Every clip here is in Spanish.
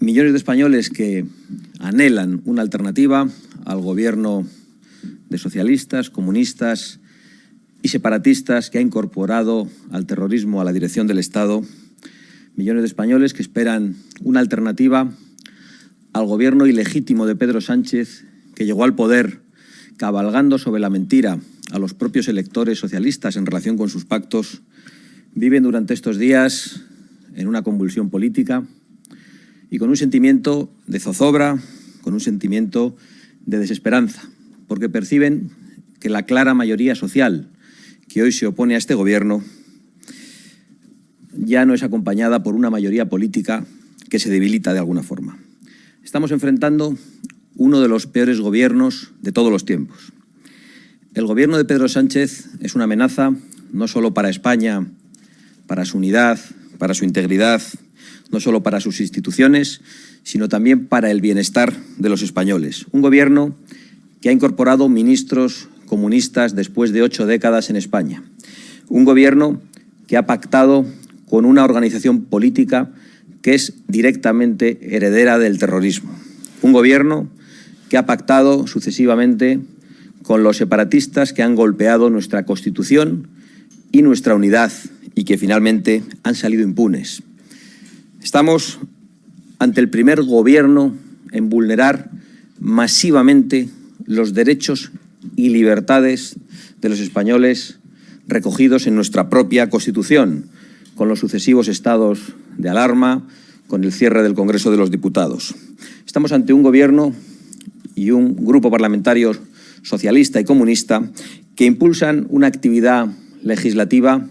millones de españoles que anhelan una alternativa al gobierno de socialistas, comunistas y separatistas que ha incorporado al terrorismo a la dirección del Estado. Millones de españoles que esperan una alternativa al gobierno ilegítimo de Pedro Sánchez, que llegó al poder cabalgando sobre la mentira a los propios electores socialistas en relación con sus pactos, viven durante estos días en una convulsión política y con un sentimiento de zozobra, con un sentimiento de desesperanza, porque perciben que la clara mayoría social que hoy se opone a este gobierno ya no es acompañada por una mayoría política que se debilita de alguna forma. Estamos enfrentando uno de los peores gobiernos de todos los tiempos. El gobierno de Pedro Sánchez es una amenaza no solo para España, para su unidad, para su integridad, no solo para sus instituciones, sino también para el bienestar de los españoles. Un gobierno que ha incorporado ministros comunistas después de 8 décadas en España. Un gobierno que ha pactado con una organización política que es directamente heredera del terrorismo. Un gobierno que ha pactado sucesivamente con los separatistas que han golpeado nuestra Constitución y nuestra unidad y que finalmente han salido impunes. Estamos ante el primer gobierno en vulnerar masivamente los derechos y libertades de los españoles recogidos en nuestra propia Constitución, con los sucesivos estados de alarma, con el cierre del Congreso de los Diputados. Estamos ante un gobierno y un grupo parlamentario socialista y comunista que impulsan una actividad legislativa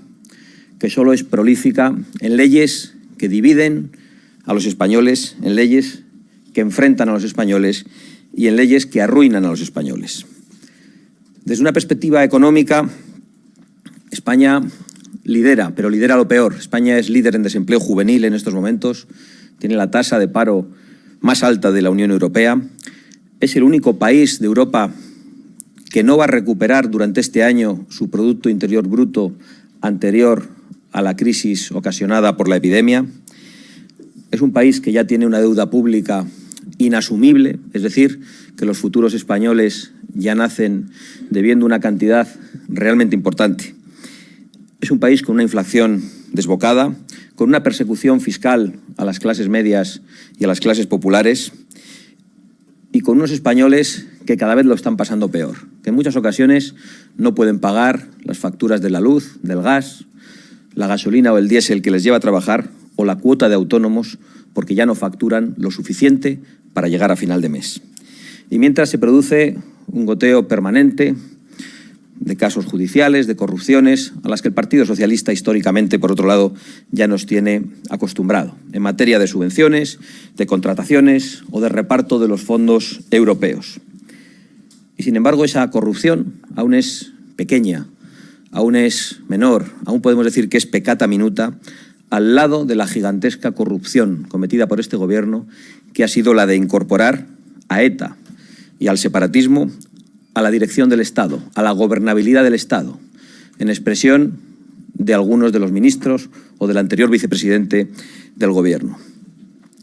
que solo es prolífica en leyes que dividen a los españoles, en leyes que enfrentan a los españoles y en leyes que arruinan a los españoles. Desde una perspectiva económica, España lidera, pero lidera lo peor. España es líder en desempleo juvenil en estos momentos, tiene la tasa de paro más alta de la Unión Europea, es el único país de Europa que no va a recuperar durante este año su Producto Interior Bruto anterior a la crisis ocasionada por la epidemia. Es un país que ya tiene una deuda pública inasumible, es decir, que los futuros españoles ya nacen debiendo una cantidad realmente importante. Es un país con una inflación desbocada, con una persecución fiscal a las clases medias y a las clases populares y con unos españoles que cada vez lo están pasando peor, que en muchas ocasiones no pueden pagar las facturas de la luz, del gas, la gasolina o el diésel que les lleva a trabajar o la cuota de autónomos porque ya no facturan lo suficiente para llegar a final de mes. Y mientras se produce un goteo permanente de casos judiciales, de corrupciones, a las que el Partido Socialista históricamente, por otro lado, ya nos tiene acostumbrado, en materia de subvenciones, de contrataciones o de reparto de los fondos europeos. Y sin embargo, esa corrupción aún es pequeña, aún es menor, aún podemos decir que es peccata minuta, al lado de la gigantesca corrupción cometida por este gobierno, que ha sido la de incorporar a ETA y al separatismo a la dirección del Estado, a la gobernabilidad del Estado, en expresión de algunos de los ministros o del anterior vicepresidente del Gobierno.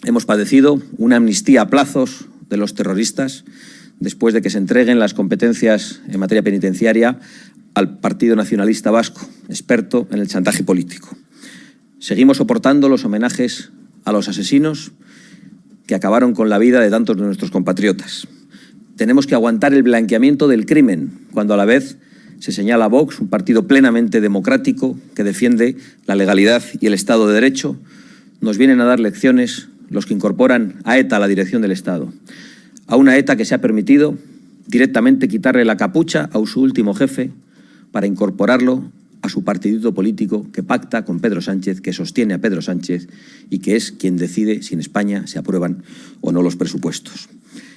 Hemos padecido una amnistía a plazos de los terroristas después de que se entreguen las competencias en materia penitenciaria al Partido Nacionalista Vasco, experto en el chantaje político. Seguimos soportando los homenajes a los asesinos que acabaron con la vida de tantos de nuestros compatriotas. Tenemos que aguantar el blanqueamiento del crimen, cuando a la vez se señala a Vox, un partido plenamente democrático que defiende la legalidad y el Estado de Derecho. Nos vienen a dar lecciones los que incorporan a ETA a la dirección del Estado. A una ETA que se ha permitido directamente quitarle la capucha a su último jefe para incorporarlo a su partidito político que pacta con Pedro Sánchez, que sostiene a Pedro Sánchez y que es quien decide si en España se aprueban o no los presupuestos.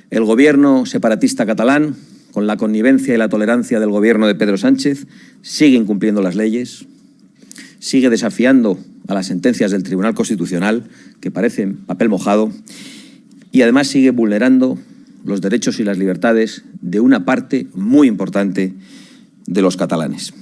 El gobierno separatista catalán, con la connivencia y la tolerancia del gobierno de Pedro Sánchez, sigue incumpliendo las leyes, sigue desafiando a las sentencias del Tribunal Constitucional, que parecen papel mojado, y además sigue vulnerando los derechos y las libertades de una parte muy importante de los catalanes.